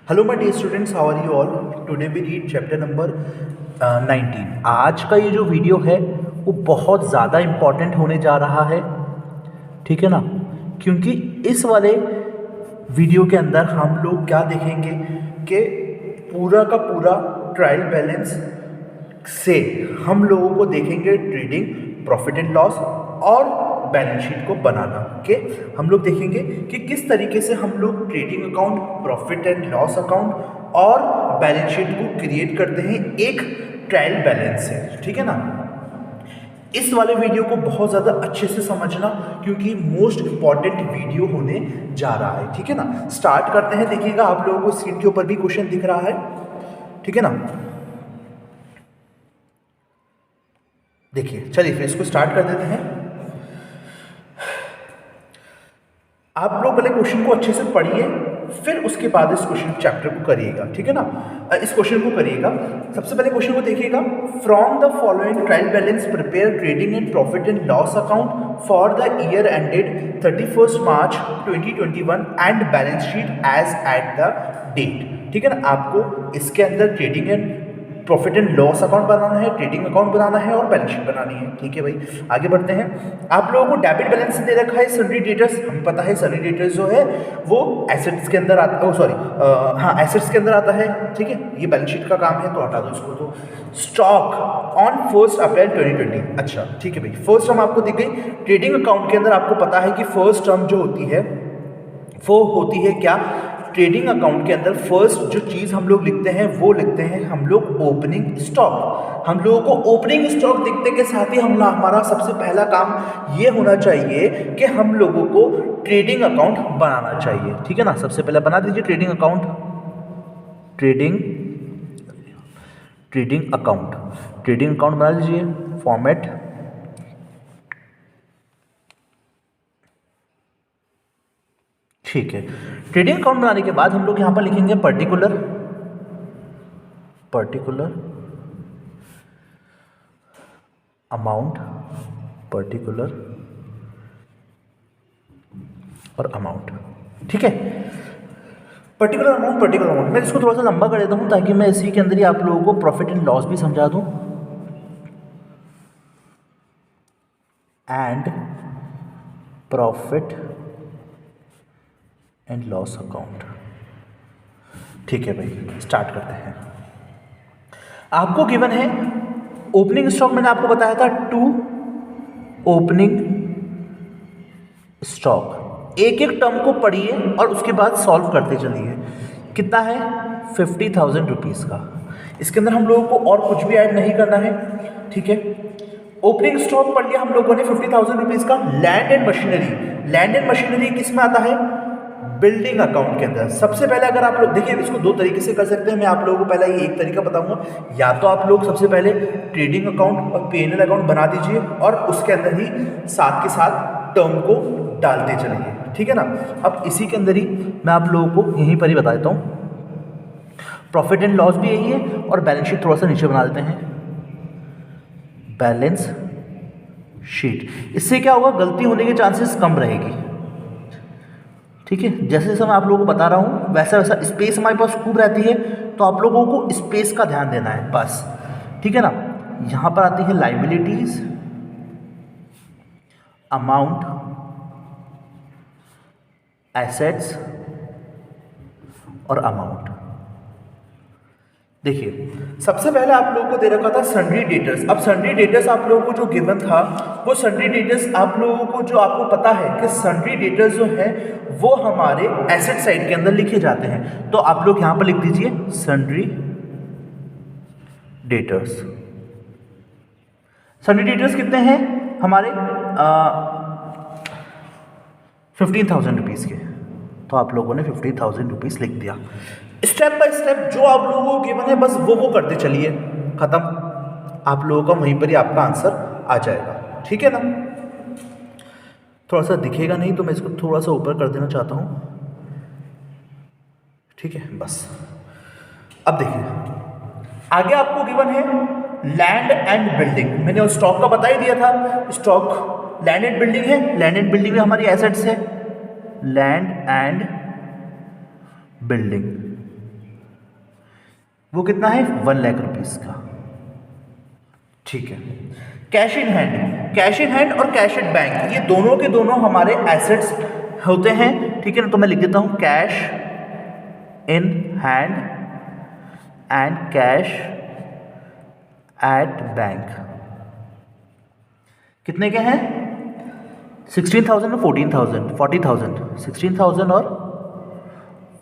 Hello my dear students, how are you all? Today we read chapter number 19। आज का ये जो video है वो बहुत ज़्यादा इम्पॉर्टेंट होने जा रहा है, ठीक है ना? क्योंकि इस वाले वीडियो के अंदर हम लोग क्या देखेंगे कि पूरा का पूरा ट्रायल बैलेंस से हम लोगों को देखेंगे ट्रेडिंग, प्रॉफिट एंड लॉस और बैलेंस शीट को बनाना के हम लोग देखेंगे कि किस तरीके से हम लोग trading account, profit and loss account और बैलेंस शीट को क्रिएट करते हैं एक ट्रायल बैलेंस से, ठीक है ना? इस वाले वीडियो को बहुत ज़्यादा अच्छे से समझना क्योंकि मोस्ट इंपॉर्टेंट वीडियो होने जा रहा है, ठीक है ना? स्टार्ट करते हैं। देखिएगा आप लोगों को स्क्रीन के ऊपर भी क्वेश्चन दिख रहा है, ठीक है ना? देखिए, चलिए फिर इसको स्टार्ट कर देते हैं। आप लोग पहले क्वेश्चन को अच्छे से पढ़िए, फिर उसके बाद इस क्वेश्चन चैप्टर को करिएगा, ठीक है ना? इस क्वेश्चन को करिएगा। सबसे पहले क्वेश्चन को देखिएगा। From the following trial balance prepare trading and profit and loss account for the year ended 31 March 2021 and balance sheet as at the date, ठीक है ना? आपको इसके अंदर trading and profit and loss account बनाना है, ट्रेडिंग अकाउंट बनाना है और बैलेंस शीट बनानी है, ठीक है भाई? आगे बढ़ते हैं। आप लोगों को डेबिट बैलेंस दे रखा है सन्ड्री डेटर्स। हमें पता है सन्ड्री डेटर्स जो है वो एसेट्स के अंदर आता है, एसेट्स के अंदर आता है, ठीक है? ये बैलेंस शीट का काम है तो हटा दो इसको। तो स्टॉक ऑन 1 अप्रैल 2020, अच्छा ठीक है भाई। फर्स्ट टर्म आपको दिख गई। ट्रेडिंग अकाउंट के अंदर आपको पता है कि फर्स्ट टर्म जो होती है वो होती है क्या? ट्रेडिंग अकाउंट के अंदर फर्स्ट जो चीज़ हम लोग लिखते हैं वो लिखते हैं हम लोग ओपनिंग स्टॉक। हम लोगों को ओपनिंग स्टॉक दिखने के साथ ही हमारा सबसे पहला काम ये होना चाहिए कि हम लोगों को ट्रेडिंग अकाउंट बनाना चाहिए, ठीक है ना? सबसे पहले बना दीजिए ट्रेडिंग अकाउंट, ट्रेडिंग अकाउंट बना दीजिए। फॉर्मेट ठीक है। ट्रेडिंग अकाउंट बनाने के बाद हम लोग यहां पर लिखेंगे पर्टिकुलर अमाउंट, पर्टिकुलर और अमाउंट, ठीक है? पर्टिकुलर अमाउंट मैं इसको थोड़ा सा लंबा कर देता हूं ताकि मैं इसी के अंदर ही आप लोगों को प्रॉफिट एंड लॉस भी समझा दूं। And profit and loss account, ठीक है भाई। स्टार्ट करते हैं। आपको गिवन है ओपनिंग स्टॉक, मैंने आपको बताया था 2 ओपनिंग स्टॉक। एक एक टर्म को पढ़िए और उसके बाद सॉल्व करते चलिए। कितना है? 50,000 रुपीज़ का। इसके अंदर हम लोगों को और कुछ भी ऐड नहीं करना है, ठीक है? ओपनिंग स्टॉक पढ़ लिया हम लोगों ने 50,000 रुपीज़ का। लैंड एंड मशीनरी किस में आता है? बिल्डिंग अकाउंट के अंदर। सबसे पहले अगर आप लोग देखिए, इसको 2 तरीके से कर सकते हैं। मैं आप लोगों को पहले ये एक तरीका बताऊंगा। या तो आप लोग सबसे पहले ट्रेडिंग अकाउंट और P&L अकाउंट बना दीजिए और उसके अंदर ही साथ के साथ टर्म को डालते चलिए, ठीक है ना? अब इसी के अंदर ही मैं आप लोगों को यहीं पर ही बता देता हूँ। प्रॉफिट एंड लॉस भी यही है और बैलेंस शीट थोड़ा सा नीचे बना देते हैं, बैलेंस शीट। इससे क्या होगा? गलती होने के चांसेस कम रहेगी, ठीक है? जैसे जैसे मैं आप लोगों को बता रहा हूँ वैसा वैसा स्पेस हमारे पास खूब रहती है, तो आप लोगों को स्पेस का ध्यान देना है बस, ठीक है ना? यहाँ पर आती है लाइबिलिटीज, अमाउंट, एसेट्स और अमाउंट। देखिए, सबसे पहले आप लोगों को दे रखा था सन्ड्री डेटर्स। अब सन्ड्री डेटर्स आप लोगों को जो गिवन था वो सन्ड्री डेटर्स आप लोगों को जो आपको पता है कि सन्ड्री डेटर्स जो है वो हमारे एसेट साइड के अंदर लिखे जाते हैं। तो आप लोग यहां पर लिख दीजिए सन्ड्री डेटर्स। सन्ड्री डेटर्स कितने हैं हमारे? 15,000 रुपीज़ के। तो आप लोगों ने 50,000 रुपीज़ लिख दिया। स्टेप बाय स्टेप जो आप लोगों को गिवन है बस वो करते चलिए, खत्म। आप लोगों का वहीं पर ही आपका आंसर आ जाएगा, ठीक है ना? थोड़ा सा दिखेगा नहीं तो मैं इसको थोड़ा सा ऊपर कर देना चाहता हूं, ठीक है? बस अब देखिए आगे आपको गिवन है लैंड एंड बिल्डिंग। मैंने उस स्टॉक का बता ही दिया था। स्टॉक लैंड एंड बिल्डिंग है। लैंड एंड बिल्डिंग में हमारी एसेट्स है, लैंड एंड बिल्डिंग, वो कितना है 1 लाख रुपीस का। ठीक है। Cash in hand, cash in hand और कैश एट बैंक ये दोनों के दोनों हमारे एसेट्स होते हैं। ठीक है ना, तो मैं लिख देता हूं cash in hand and cash at bank. कितने के हैं? 16,000 और 14,000, 40,000, 16,000 और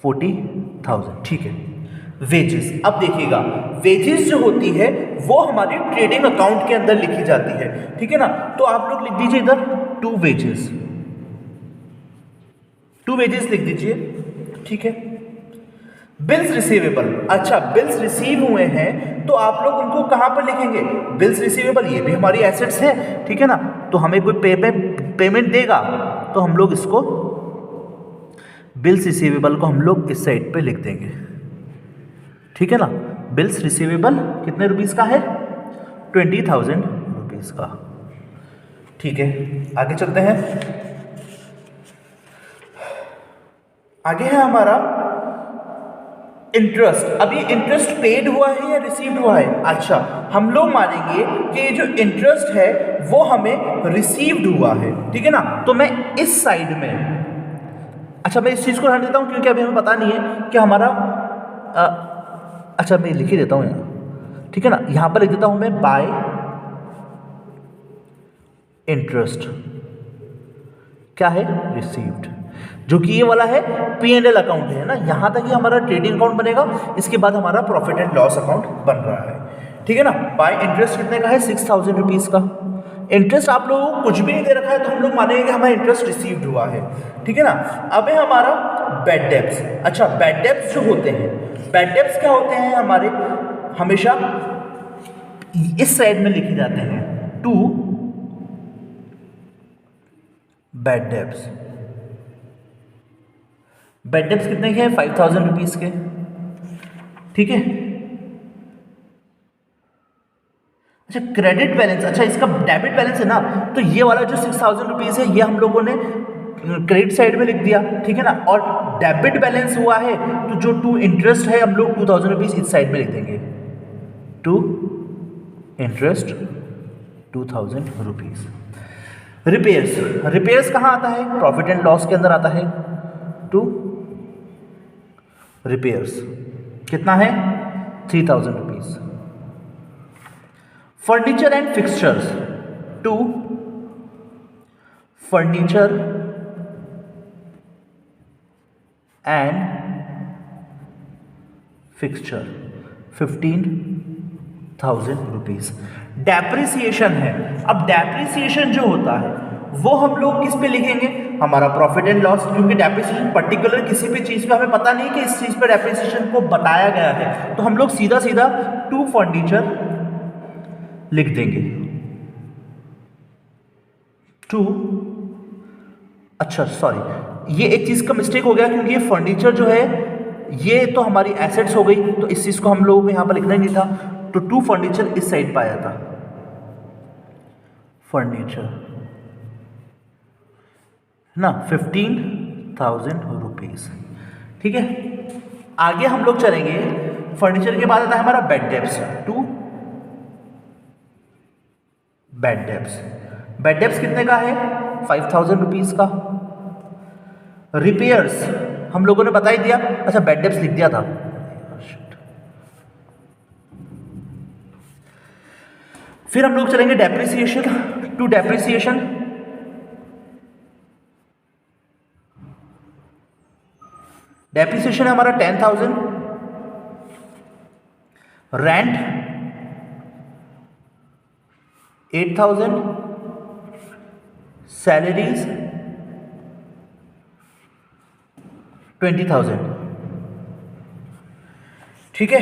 40,000। ठीक है। वेजेस, अब देखिएगा वेजेस जो होती है वो हमारी ट्रेडिंग अकाउंट के अंदर लिखी जाती है। ठीक है ना, तो आप लोग लिख दीजिए इधर 2 वेजेस, 2 वेजेस लिख दीजिए। ठीक है। बिल्स रिसीवेबल, अच्छा बिल्स रिसीव हुए हैं तो आप लोग उनको कहां पर लिखेंगे? बिल्स रिसीवेबल, ये भी हमारी एसेट्स है। ठीक है ना, तो हमें कोई पेमेंट देगा तो हम लोग इसको बिल्स रिसीवेबल को हम लोग इस साइड पे लिख देंगे। ठीक है ना, बिल्स रिसीवेबल कितने रुपीस का है? 20,000 रुपीस का। ठीक है, आगे चलते हैं। आगे है हमारा इंटरेस्ट। अब ये इंटरेस्ट पेड हुआ है या रिसीव्ड हुआ है? अच्छा, हम लोग मानेंगे कि ये जो इंटरेस्ट है वो हमें रिसीव्ड हुआ है। ठीक है ना, तो मैं इस साइड में, अच्छा मैं इस चीज़ को रहने देता हूँ क्योंकि अभी हमें पता नहीं है कि हमारा अच्छा मैं लिख ही देता हूँ यहाँ। ठीक है ना, यहाँ पर लिख देता हूँ मैं बाय इंटरेस्ट, क्या है? रिसीव्ड, जो कि ये वाला है P&L अकाउंट है ना। यहाँ तक ही हमारा ट्रेडिंग अकाउंट बनेगा, इसके बाद हमारा प्रॉफिट एंड लॉस अकाउंट बन रहा है। ठीक है ना, बाय इंटरेस्ट कितने का है? 6,000 रुपीज़ का। इंटरेस्ट आप लोगों को कुछ भी नहीं दे रखा है तो हम लोग मानेंगे कि हमारा इंटरेस्ट रिसीव्ड हुआ है। ठीक है ना, अब है हमारा बैड डेब्ट्स। अच्छा, बैड डेब्ट्स जो होते हैं, बैड डेब्ट्स क्या होते हैं हमारे? हमेशा इस साइड में लिखे जाते हैं, 2 बैड डेब्ट्स। बैड डेब्ट्स कितने के हैं? 5,000 रुपीज़ के। ठीक है। अच्छा, क्रेडिट बैलेंस, अच्छा इसका डेबिट बैलेंस है ना, तो ये वाला जो 6,000 रुपीज़ है ये हम लोगों ने क्रेडिट साइड में लिख दिया। ठीक है ना, और डेबिट बैलेंस हुआ है तो जो 2 इंटरेस्ट है हम लोग 2,000 रुपीज़ इस साइड में लिख देंगे, 2 इंटरेस्ट 2,000 रुपीज़। रिपेयर्स, रिपेयर्स कहाँ आता है? प्रॉफिट एंड लॉस के अंदर आता है। 2 रिपेयर्स कितना है? 3,000 rupees. Furniture and fixtures, 2 furniture and fixture 15,000 rupees. Depreciation है, अब डेप्रिसिएशन जो होता है वो हम लोग किस पे लिखेंगे? हमारा प्रॉफिट एंड लॉस, क्योंकि डेप्रिसिएशन पर्टिकुलर किसी भी चीज़ पे हमें पता नहीं कि इस चीज़ पे डेप्रिसिएशन को बताया गया है, तो हम लोग सीधा सीधा 2 फर्नीचर लिख देंगे। 2, अच्छा सॉरी ये एक चीज़ का मिस्टेक हो गया क्योंकि ये फर्नीचर जो है ये तो हमारी एसेट्स हो गई, तो इस चीज़ को हम लोगों को यहाँ पर लिखना ही नहीं था, तो 2 फर्नीचर इस साइड पर आया था। फर्नीचर ना 15,000 रुपीज़। ठीक है, आगे हम लोग चलेंगे। फर्नीचर के बाद आता है हमारा bed debts, 2 bed debts. Bed debts कितने का है? 5,000 रुपीज़ का। रिपेयर्स हम लोगों ने बता ही दिया, अच्छा बेड डेब्ट्स लिख दिया था। फिर हम लोग चलेंगे डेप्रिसिएशन, 2 डेप्रिसिएशन। डेप्रिसिएशन है हमारा 10,000। रेंट 8,000। सैलरीज 20,000। ठीक है,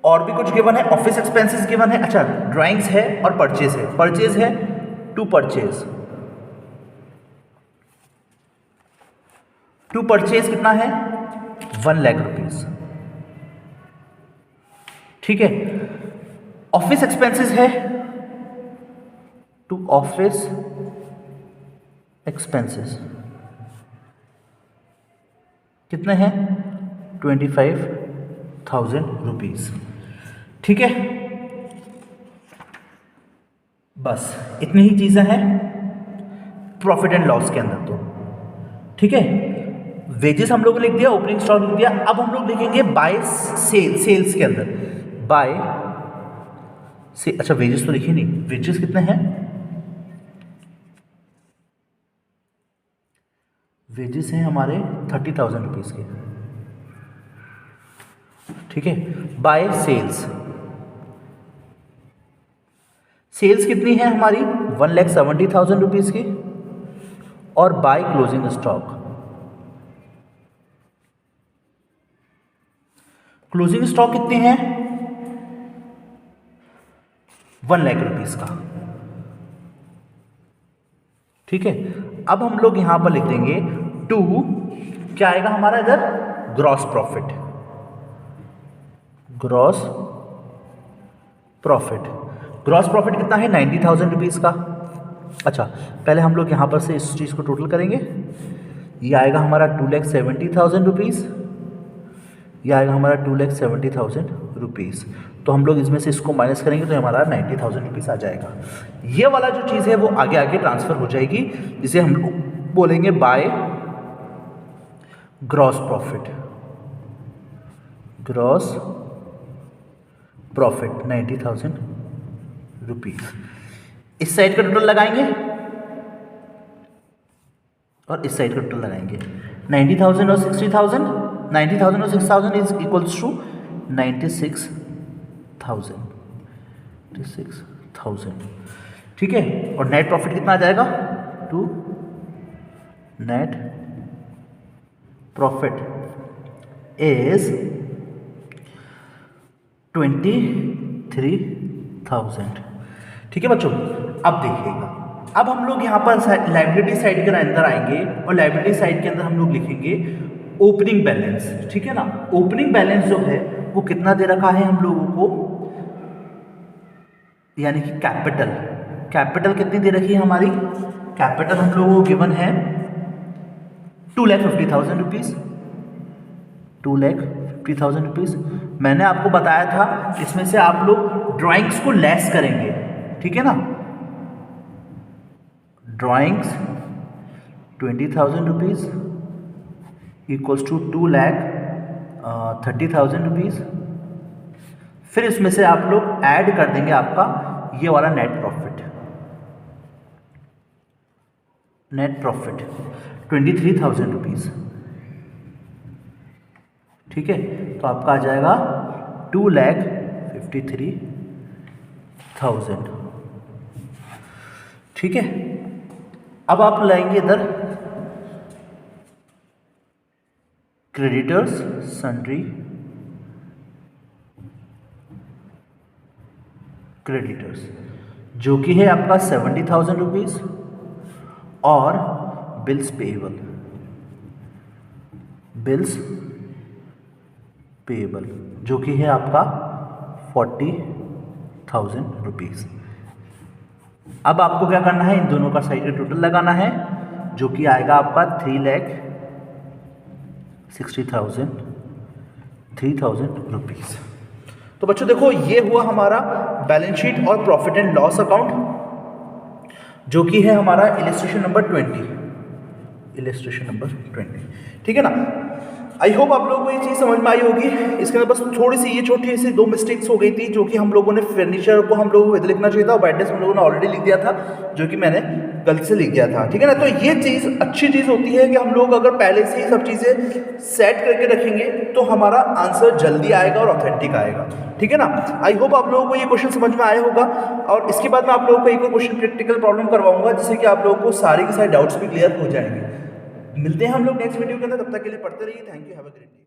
और भी कुछ गिवन है, ऑफिस एक्सपेंसेस गिवन है। अच्छा, ड्राइंग्स है और परचेज है। परचेज है 2 परचेज, 2 परचेज कितना है? 1 लाख रुपीज। ठीक है, ऑफिस एक्सपेंसेस है 2 ऑफिस एक्सपेंसेस कितने हैं? 25 30,000 रुपीज़। ठीक है, बस इतनी ही चीज़ें हैं प्रॉफिट एंड लॉस के अंदर तो। ठीक है, वेजेस हम लोगों ने लिख दिया, ओपनिंग स्टॉक लिख दिया। अब हम लोग लिखेंगे बाय सेल्स के अंदर बाय से, अच्छा वेजेस तो लिखे नहीं, वेजेस कितने हैं, वेजेस हैं हमारे 30,000 रुपीज़ के। ठीक है, बाय सेल्स, सेल्स कितनी है हमारी 1,70,000 रुपीज़ की, और by closing stock, closing stock कितनी है 1 लाख रुपीज़ का। ठीक है, अब हम लोग यहां पर लिख देंगे टू, क्या आएगा हमारा इधर, gross profit, gross profit, gross profit कितना है 90,000 रुपीज़ का। अच्छा, पहले हम लोग यहाँ पर से इस चीज़ को टोटल करेंगे, ये आएगा हमारा 2,70,000 रुपीज़, ये आएगा हमारा 2,70,000 रुपीज़। तो हम लोग इसमें से इसको माइनस करेंगे तो हमारा 90,000 रुपीज़ आ जाएगा। ये वाला जो चीज़ है वो आगे आगे ट्रांसफ़र हो जाएगी, जिसे हम लोग बोलेंगे by gross profit, gross profit 90,000 rupees. इस साइड का टोटल लगाएंगे और इस साइड का टोटल लगाएंगे, 90,000 और 60,000, 90,000 और 6,000 इज इक्वल्स टू 96,000। ठीक है, और नेट प्रॉफिट कितना आ जाएगा, टू नेट प्रॉफिट इज 23,000। ठीक है बच्चों, अब देखिएगा, अब हम लोग यहाँ पर लाइबिलिटी साइड के अंदर आएंगे और लाइबिलिटी साइड के अंदर हम लोग लिखेंगे ओपनिंग बैलेंस। ठीक है ना, ओपनिंग बैलेंस जो है वो कितना दे रखा है हम लोगों को, यानी कि कैपिटल, कैपिटल कितनी दे रखी है हमारी, कैपिटल हम लोगों को गिवन है 2,50,000 रुपीज़, 2,50,000 रुपीज़। मैंने आपको बताया था इसमें से आप लोग ड्राइंग्स को लेस करेंगे, ठीक है ना, drawings 20,000 rupees equals to 2,30,000 rupees. फिर इसमें से आप लोग ऐड कर देंगे आपका ये वाला net profit, net profit 23,000 rupees. ठीक है, तो आपका आ जाएगा 2,53,000। ठीक है, अब आप लाएंगे इधर क्रेडिटर्स सन्ड्री क्रेडिटर्स, जो कि है आपका 70,000 रुपीज़, और बिल्स पेएबल, बिल्स पेएबल जो कि है आपका 40,000 रुपीज़। अब आपको क्या करना है, इन दोनों का साइड का टोटल लगाना है, जो कि आएगा आपका 3,60,000 रुपीज़। तो बच्चों देखो, ये हुआ हमारा बैलेंस शीट और प्रॉफिट एंड लॉस अकाउंट, जो कि है हमारा इलस्ट्रेशन नंबर 20, इलस्ट्रेशन नंबर 20। ठीक है ना, आई होप आप लोगों को ये चीज़ समझ में आई होगी। इसके अंदर बस थोड़ी सी ये छोटी सी 2 मिस्टेक्स हो गई थी, जो कि हम लोगों ने फर्नीचर को हम लोगों को इधर लिखना चाहिए था और ब्राइटनेस हम लोगों ने ऑलरेडी लिख दिया था, जो कि मैंने गलती से लिख दिया था। ठीक है ना, तो ये चीज़ अच्छी चीज़ होती है कि हम लोग अगर पहले से ही सब चीज़ें सेट करके रखेंगे तो हमारा आंसर जल्दी आएगा और ऑथेंटिक आएगा। ठीक है ना, आई होप आप लोगों को ये क्वेश्चन समझ में आया होगा, और इसके बाद मैं आप लोगों को एक और क्वेश्चन प्रैक्टिकल प्रॉब्लम करवाऊंगा, जिससे कि आप लोगों को सारे के सारे डाउट्स भी क्लियर हो जाएंगे। मिलते हैं हम लोग नेक्स्ट वीडियो के अंदर, तब तक के लिए पढ़ते रहिए। Thank you, have a great day.